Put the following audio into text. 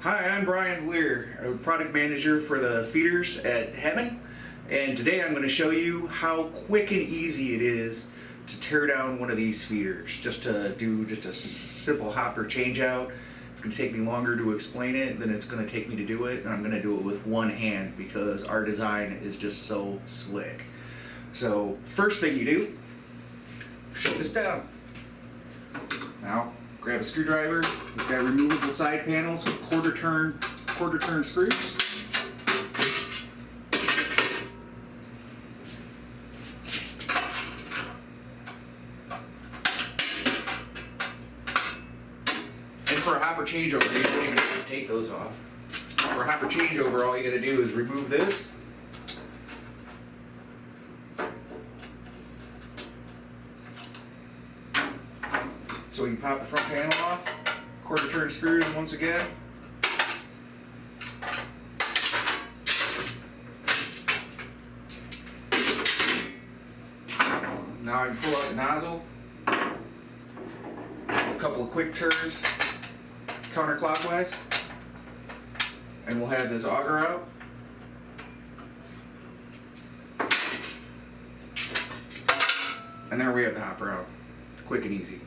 Hi, I'm Bryon Vlier, a product manager for the feeders at Hapman, and today I'm going to show you how quick and easy it is to tear down one of these feeders. Just to do a simple hopper change out. It's going to take me longer to explain it than it's going to take me to do it, and I'm going to do it with one hand because our design is just so slick. So first thing you do, shut this down. Now grab a screwdriver. We've got removable side panels with quarter turn screws. And for a hopper changeover, you don't even have to take those off. For a hopper changeover, all you got to do is remove this. So we can pop the front panel off, quarter turn screws once again. Now I can pull out the nozzle, a couple of quick turns counterclockwise, and we'll have this auger out. And there we have the hopper out, quick and easy.